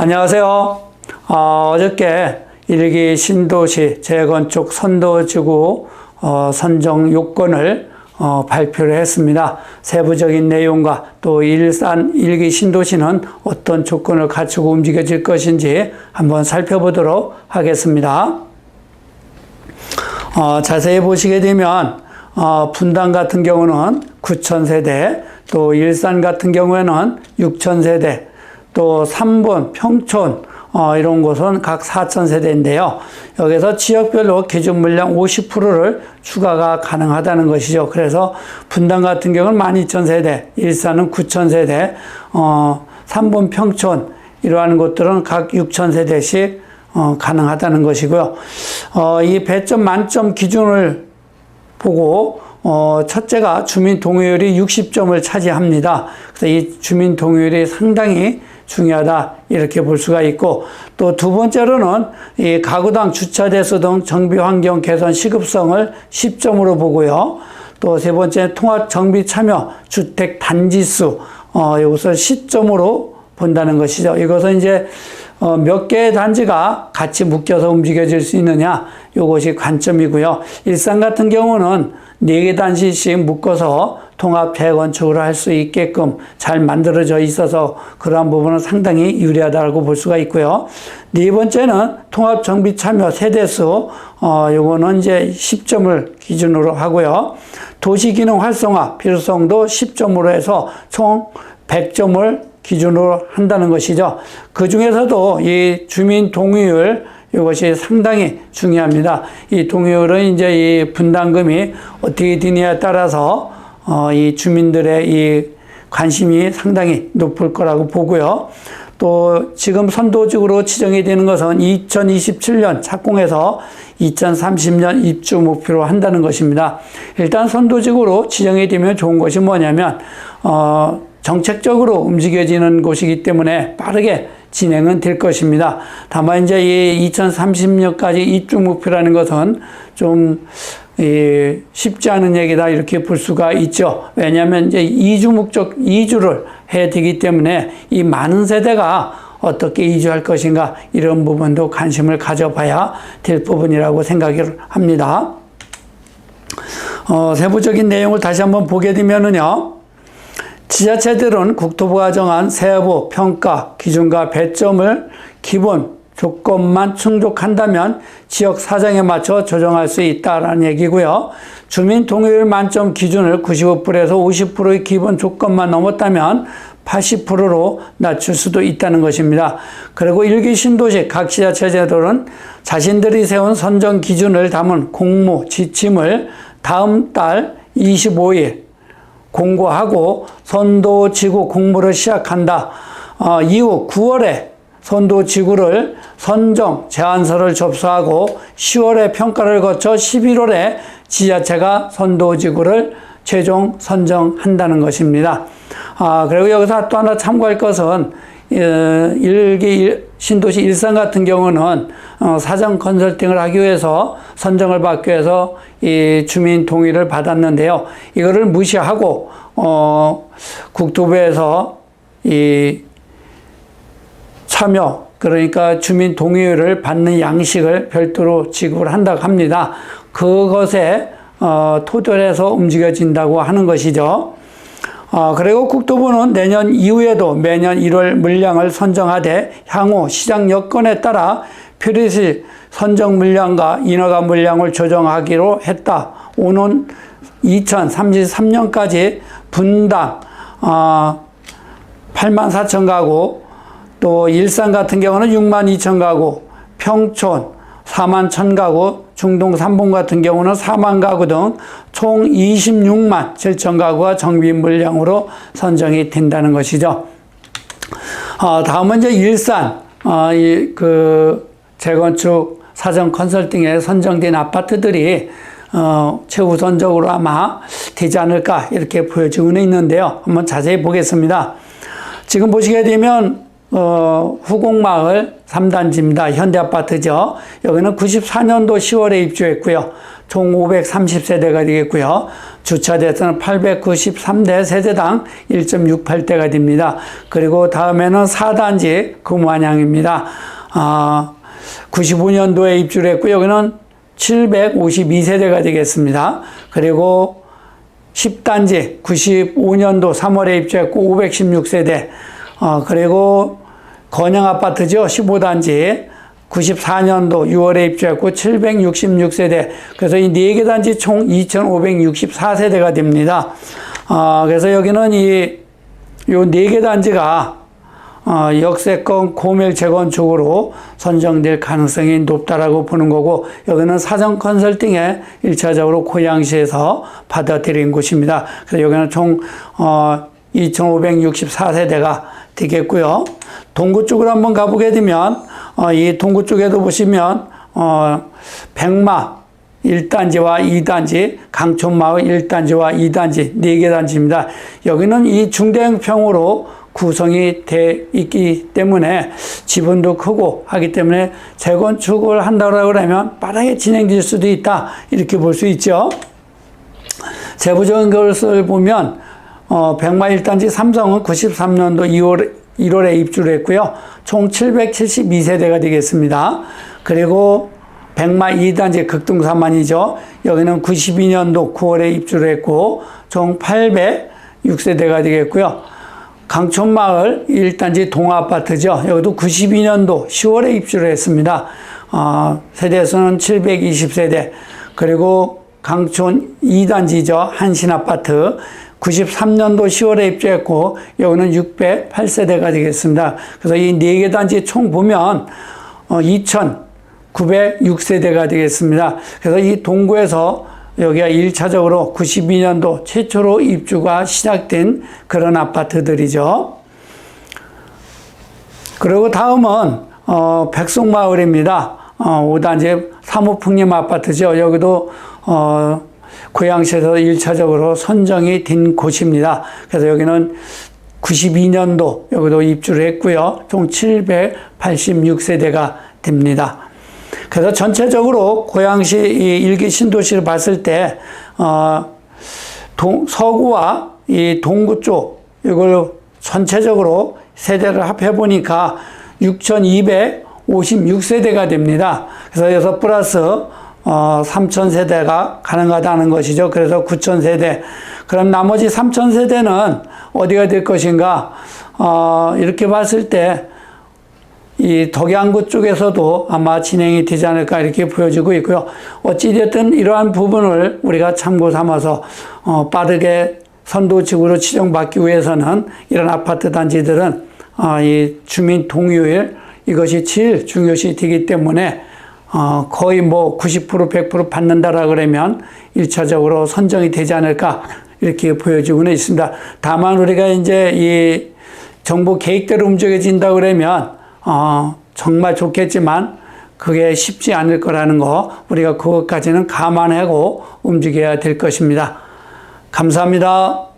안녕하세요. 어저께 1기 신도시 재건축 선도지구 선정 요건을 발표를 했습니다. 세부적인 내용과 또 일산 1기 신도시는 어떤 조건을 갖추고 움직여질 것인지 한번 살펴보도록 하겠습니다. 자세히 보시게 되면 분당 같은 경우는 9,000세대, 또 일산 같은 경우에는 6,000세대, 또 3번, 평촌 이런 곳은 각 4,000세대인데요. 여기서 지역별로 기준 물량 50%를 추가가 가능하다는 것이죠. 그래서 분당 같은 경우는 12,000세대, 일산은 9,000세대, 3번 평촌 이러한 곳들은 각 6,000세대씩 가능하다는 것이고요. 이 배점 만점 기준을 보고 첫째가 주민 동의율이 60점을 차지합니다. 그래서 이 주민 동의율이 상당히 중요하다 이렇게 볼 수가 있고, 또 두 번째로는 이 가구당 주차 대수 등 정비 환경 개선 시급성을 10점으로 보고요. 또 세 번째 통합 정비 참여 주택 단지 수 이것을 10점으로 본다는 것이죠. 이것은 이제 몇 개의 단지가 같이 묶여서 움직여질 수 있느냐, 이것이 관점이고요. 일산 같은 경우는 4개 단지씩 묶어서 통합 재건축을 할 수 있게끔 잘 만들어져 있어서 그러한 부분은 상당히 유리하다고 볼 수가 있고요. 네 번째는 통합 정비 참여 세대수, 요거는 이제 10점을 기준으로 하고요. 도시기능 활성화 필요성도 10점으로 해서 총 100점을 기준으로 한다는 것이죠. 그 중에서도 이 주민 동의율, 이것이 상당히 중요합니다. 이 동의율은 이제 이 분담금이 어떻게 되느냐에 따라서 이 주민들의 이 관심이 상당히 높을 거라고 보고요. 또 지금 선도지구로 지정이 되는 것은 2027년 착공해서 2030년 입주 목표로 한다는 것입니다. 일단 선도지구로 지정이 되면 좋은 것이 뭐냐면 정책적으로 움직여지는 곳이기 때문에 빠르게 진행은 될 것입니다. 다만 이제 이 2030년까지 입주 목표라는 것은 좀 쉽지 않은 얘기다 이렇게 볼 수가 있죠. 왜냐하면 이제 이주를 해야 되기 때문에 이 많은 세대가 어떻게 이주할 것인가 이런 부분도 관심을 가져봐야 될 부분이라고 생각을 합니다. 세부적인 내용을 다시 한번 보게 되면은요. 지자체들은 국토부가 정한 세부, 평가, 기준과 배점을 기본 조건만 충족한다면 지역 사정에 맞춰 조정할 수 있다라는 얘기고요. 주민 동의율 만점 기준을 95%에서 50%의 기본 조건만 넘었다면 80%로 낮출 수도 있다는 것입니다. 그리고 1기 신도시 각 지자체들은 자신들이 세운 선정 기준을 담은 공모 지침을 다음 달 25일 공고하고 선도지구 공모를 시작한다. 이후 9월에 선도지구를 선정 제안서를 접수하고 10월에 평가를 거쳐 11월에 지자체가 선도지구를 최종 선정한다는 것입니다. 그리고 여기서 또 하나 참고할 것은 1기 신도시 일산 같은 경우는 사전 컨설팅을 하기 위해서 선정을 받기 위해서 이 주민 동의를 받았는데요. 이거를 무시하고 국토부에서 이 참여, 그러니까 주민 동의를 받는 양식을 별도로 지급을 한다고 합니다. 그것에 토대로 해서 움직여진다고 하는 것이죠. 그리고 국토부는 내년 이후에도 매년 1월 물량을 선정하되 향후 시장 여건에 따라 필요시 선정 물량과 인허가 물량을 조정하기로 했다. 오는 2033년까지 분당 84,000가구, 또 일산 같은 경우는 62,000가구, 평촌 41,000가구, 중동 3본 같은 경우는 40,000가구 등 총 267,000가구가 정비 물량으로 선정이 된다는 것이죠. 다음은 이제 일산, 재건축 사전 컨설팅에 선정된 아파트들이 최우선적으로 아마 되지 않을까 이렇게 보여지고는 있는데요. 한번 자세히 보겠습니다. 지금 보시게 되면 후곡마을 3단지입니다. 현대아파트죠. 여기는 94년도 10월에 입주했고요. 총 530세대가 되겠고요. 주차대수는 893대, 세대당 1.68대가 됩니다. 그리고 다음에는 4단지 금완양입니다. 95년도에 입주를 했고요. 여기는 752세대가 되겠습니다. 그리고 10단지 95년도 3월에 입주했고 516세대, 그리고 건영아파트죠. 15단지 94년도 6월에 입주했고 766세대. 그래서 이 4개 단지 총 2564세대가 됩니다. 그래서 여기는 요 4개 단지가 역세권 고밀 재건축으로 선정될 가능성이 높다라고 보는 거고, 여기는 사전 컨설팅에 1차적으로 고양시에서 받아들인 곳입니다. 그래서 여기는 총 2564세대가 되겠고요. 동구 쪽으로 한번 가보게 되면 이 동구 쪽에도 보시면 백마 1단지와 2단지, 강촌마을 1단지와 2단지 4개 단지입니다. 여기는 이 중대형평으로 구성이 돼 있기 때문에 지분도 크고 하기 때문에 재건축을 한다고 그러면 빠르게 진행될 수도 있다, 이렇게 볼 수 있죠. 세부적인 것을 보면 백마 1단지 삼성은 93년도 1월에 입주를 했고요. 총 772세대가 되겠습니다. 그리고 백마 2단지 극등사만이죠. 여기는 92년도 9월에 입주를 했고 총 806세대가 되겠고요. 강촌마을 1단지 동아아파트죠. 여기도 92년도 10월에 입주를 했습니다. 세대수는 720세대. 그리고 강촌 2단지죠. 한신아파트 93년도 10월에 입주했고 여기는 608세대가 되겠습니다. 그래서 이 4개 단지 총 보면 2,906세대가 되겠습니다. 그래서 이 동구에서 여기가 1차적으로 92년도 최초로 입주가 시작된 그런 아파트들이죠. 그리고 다음은 백송마을입니다. 5단지 사무풍림 아파트죠. 여기도 고양시에서 1차적으로 선정이 된 곳입니다. 그래서 여기는 92년도 여기도 입주를 했고요. 총 786세대가 됩니다. 그래서 전체적으로 고양시 이 1기 신도시를 봤을 때 서구와 이 동구 쪽 이걸 전체적으로 세대를 합해 보니까 6,256세대가 됩니다. 그래서 여기서 플러스 3,000세대가 가능하다는 것이죠. 그래서 9,000세대. 그럼 나머지 3,000세대는 어디가 될 것인가? 이렇게 봤을 때 이 덕양구 쪽에서도 아마 진행이 되지 않을까 이렇게 보여지고 있고요. 어찌됐든 이러한 부분을 우리가 참고 삼아서 빠르게 선도지구로 지정받기 위해서는 이런 아파트 단지들은 이 주민 동의율, 이것이 제일 중요시 되기 때문에 거의 뭐 90% 100% 받는다라 그러면 1차적으로 선정이 되지 않을까 이렇게 보여지고는 있습니다. 다만 우리가 이제 이 정부 계획대로 움직여진다 그러면 정말 좋겠지만 그게 쉽지 않을 거라는 거, 우리가 그것까지는 감안하고 움직여야 될 것입니다. 감사합니다.